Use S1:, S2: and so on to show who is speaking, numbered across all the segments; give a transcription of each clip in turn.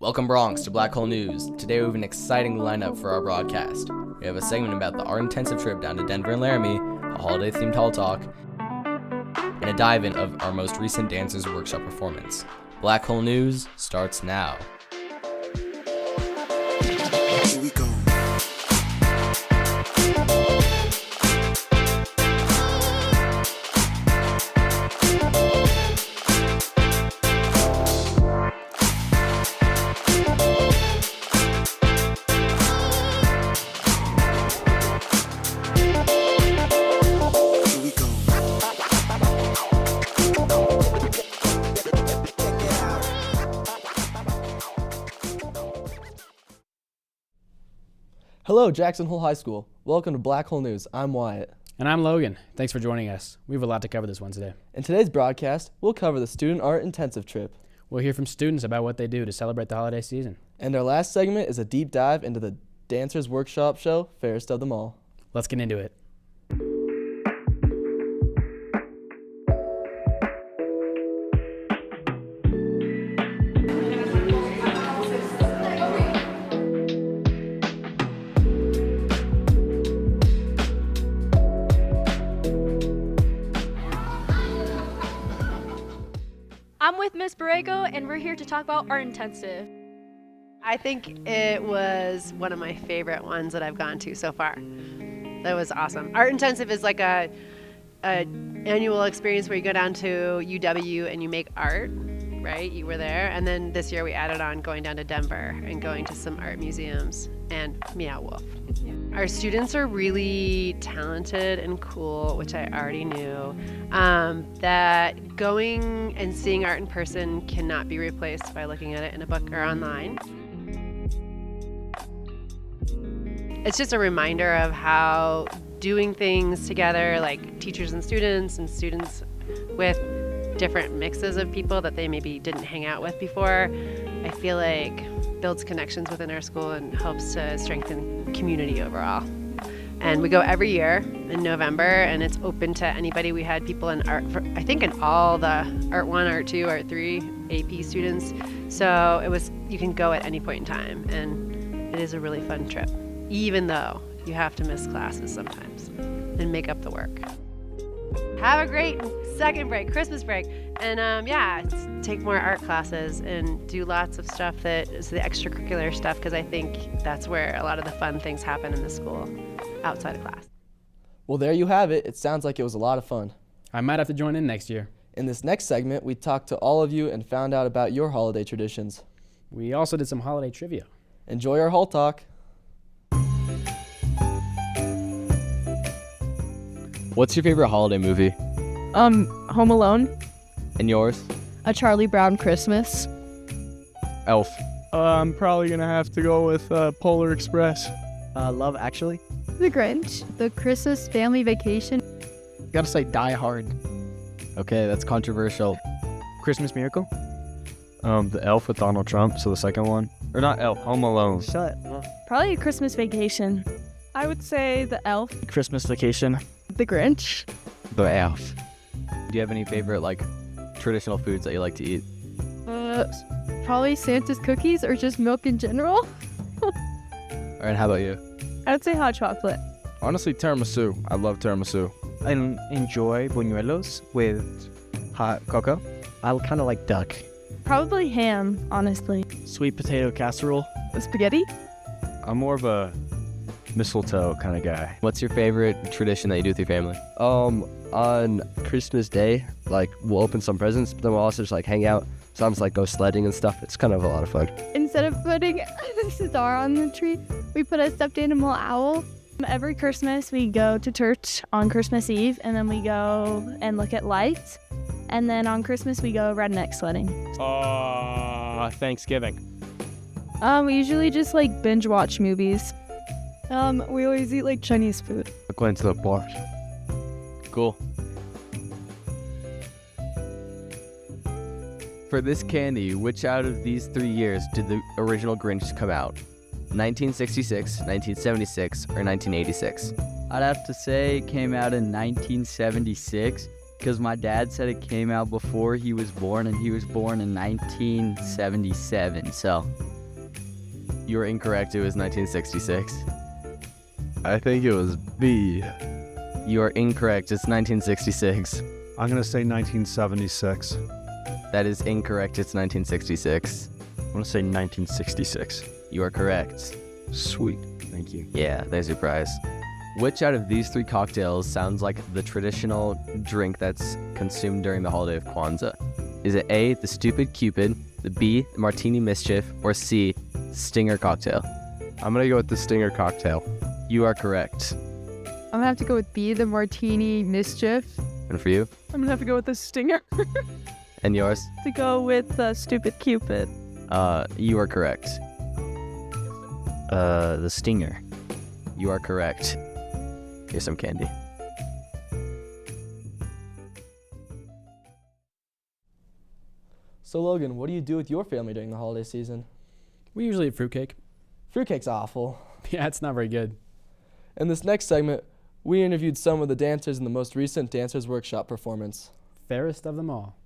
S1: Welcome Bronx to Black Hole News. Today we have an exciting lineup for our broadcast. We have a segment about the art-intensive trip down to Denver and Laramie, a holiday-themed hall talk, and a dive-in of our most recent Dancers Workshop performance. Black Hole News starts now.
S2: Here we go.
S3: Hello, Jackson Hole High School. Welcome to Black Hole News. I'm Wyatt.
S4: And I'm Logan. Thanks for joining us. We have a lot to cover this Wednesday.
S3: In today's broadcast, we'll cover the Student Art Intensive Trip.
S4: We'll hear from students about what they do to celebrate the holiday season.
S3: And our last segment is a deep dive into the Dancers Workshop show, Fairest of them all.
S4: Let's get into it.
S5: I'm with Ms. Borrego, and we're here to talk about Art Intensive.
S6: I think it was one of my favorite ones that I've gone to so far. That was awesome. Art Intensive is like a annual experience where you go down to UW and you make art, right? You were there. And then this year we added on going down to Denver and going to some art museums and Meow Wolf. Our students are really talented and cool, which I already knew. That going and seeing art in person cannot be replaced by looking at it in a book or online. It's just a reminder of how doing things together, like teachers and students with different mixes of people that they maybe didn't hang out with before, I feel like builds connections within our school and helps to strengthen community overall. And we go every year in November, and it's open to anybody. We had people in art, I think in all the Art 1, Art 2, Art 3 AP students. So you can go at any point in time, and it is a really fun trip, even though you have to miss classes sometimes and make up the work. Have a great second break, Christmas break, and take more art classes and do lots of stuff that is the extracurricular stuff, because I think that's where a lot of the fun things happen in the school outside of class.
S3: Well, there you have it. It sounds like it was a lot of fun.
S4: I might have to join in next year.
S3: In this next segment, we talked to all of you and found out about your holiday traditions.
S4: We also did some holiday trivia.
S3: Enjoy our hall talk.
S1: What's your favorite holiday movie?
S7: Home Alone,
S1: And yours?
S7: A Charlie Brown Christmas.
S1: Elf.
S8: I'm probably gonna have to go with Polar Express.
S9: Love Actually.
S7: The Grinch, The Christmas Family Vacation.
S8: Gotta say Die Hard.
S9: Okay, that's controversial.
S8: Christmas Miracle.
S10: The Elf with Donald Trump, so the second one. Or not Elf, Home Alone.
S9: Shut.
S7: Probably a Christmas Vacation. I would say The Elf.
S9: Christmas Vacation.
S7: The Grinch.
S1: The Elf. Do you have any favorite, traditional foods that you like to eat?
S7: Probably Santa's cookies or just milk in general.
S1: All right, how about you?
S7: I would say hot chocolate.
S10: Honestly, tiramisu. I love tiramisu.
S9: I enjoy buñuelos with hot cocoa. I kind of like duck.
S7: Probably ham, honestly.
S9: Sweet potato casserole.
S7: Spaghetti.
S10: I'm more of a mistletoe kind of guy.
S1: What's your favorite tradition that you do with your family?
S11: On Christmas Day, we'll open some presents, but then we'll also just hang out. Sometimes go sledding and stuff. It's kind of a lot of fun.
S7: Instead of putting a star on the tree, we put a stuffed animal owl. Every Christmas, we go to church on Christmas Eve, and then we go and look at lights. And then on Christmas, we go redneck sledding.
S8: Thanksgiving.
S7: We usually just binge watch movies. We always eat Chinese food.
S10: Going to the bar.
S1: Cool. For this candy, which out of these 3 years did the original Grinch come out? 1966, 1976, or 1986?
S12: I'd have to say it came out in 1976 because my dad said it came out before he was born, and he was born in 1977. So
S1: You are incorrect. It was 1966.
S10: I think it was B.
S1: You are incorrect. It's 1966.
S10: I'm going to say 1976.
S1: That is incorrect. It's 1966.
S10: I'm going to say 1966.
S1: You are correct.
S10: Sweet. Thank you.
S1: Yeah, there's your prize. Which out of these three cocktails sounds like the traditional drink that's consumed during the holiday of Kwanzaa? Is it A, the Stupid Cupid, the B, the Martini Mischief, or C, Stinger Cocktail?
S10: I'm going to go with the Stinger Cocktail.
S1: You are correct.
S2: I'm gonna have to go with B, the Martini Mischief.
S1: And for you?
S2: I'm gonna have to go with the Stinger.
S1: And yours?
S2: To go with the Stupid Cupid.
S1: You are correct.
S9: The Stinger.
S1: You are correct. Here's some candy.
S3: So Logan, what do you do with your family during the holiday season?
S4: We usually eat fruitcake.
S3: Fruitcake's awful.
S4: Yeah, it's not very good.
S3: In this next segment, we interviewed some of the dancers in the most recent Dancers Workshop performance.
S4: Fairest of them all.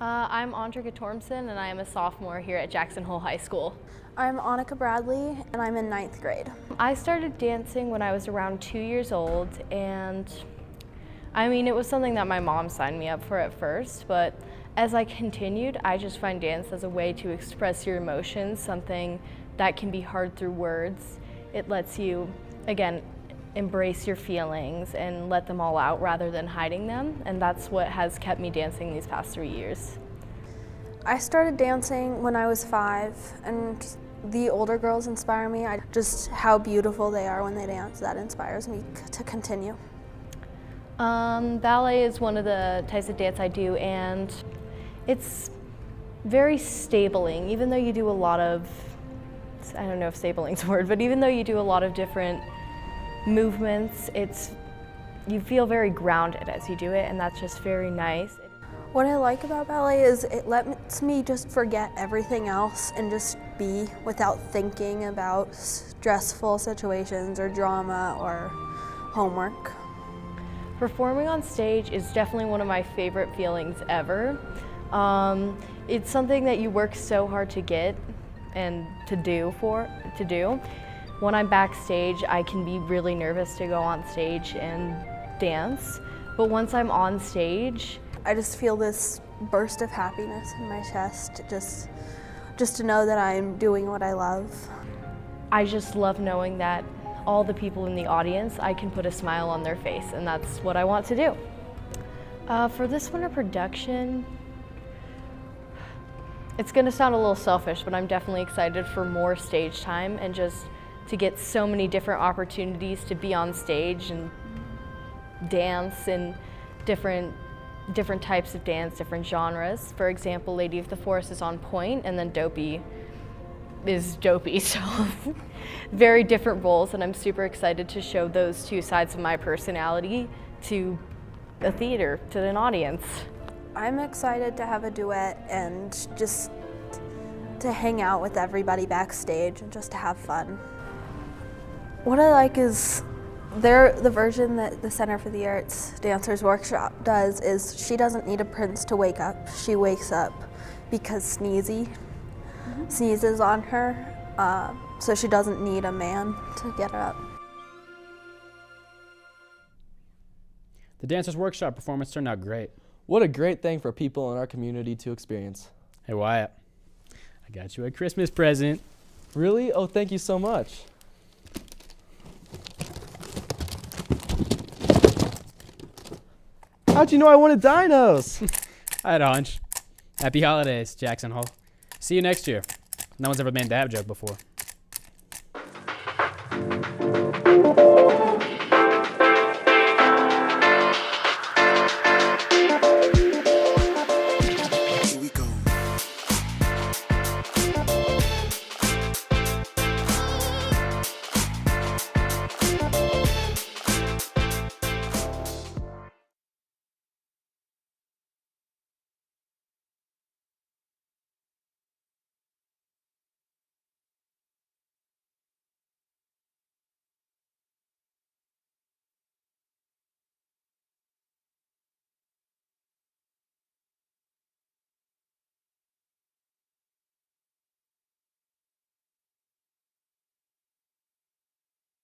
S13: I'm Andrika Tormson, and I am a sophomore here at Jackson Hole High School.
S14: I'm Annika Bradley, and I'm in 9th grade.
S13: I started dancing when I was around 2 years old, and I mean, it was something that my mom signed me up for at first, but as I continued, I just find dance as a way to express your emotions, something that can be hard through words. It lets you, again, embrace your feelings and let them all out rather than hiding them, and that's what has kept me dancing these past 3 years.
S14: I started dancing when I was 5, and the older girls inspire me. Just how beautiful they are when they dance, that inspires me to continue.
S13: Ballet is one of the types of dance I do, and it's very stabling, even though you do a lot of, I don't know if stabling's a word, but even though you do a lot of different movements, you feel very grounded as you do it, and that's just very nice.
S14: What I like about ballet is it lets me just forget everything else and just be without thinking about stressful situations or drama or homework.
S13: Performing on stage is definitely one of my favorite feelings ever. It's something that you work so hard to get and to do. When I'm backstage, I can be really nervous to go on stage and dance, but once I'm on stage,
S14: I just feel this burst of happiness in my chest, just to know that I'm doing what I love.
S13: I just love knowing that all the people in the audience, I can put a smile on their face, and that's what I want to do. For this winter production, it's gonna sound a little selfish, but I'm definitely excited for more stage time and just to get so many different opportunities to be on stage and dance in different types of dance, different genres. For example, Lady of the Forest is on point, and then Dopey is Dopey, so very different roles, and I'm super excited to show those two sides of my personality to a theater, to an audience.
S14: I'm excited to have a duet and just to hang out with everybody backstage and just to have fun. What I like is the version that the Center for the Arts Dancers Workshop does is she doesn't need a prince to wake up. She wakes up because sneezes on her, so she doesn't need a man to get her up.
S4: The Dancers Workshop performance turned out great.
S3: What a great thing for people in our community to experience.
S4: Hey Wyatt, I got you a Christmas present.
S3: Really? Oh, thank you so much. How'd you know I wanted dinos?
S4: I had a hunch. Happy holidays, Jackson Hole. See you next year. No one's ever made that joke before.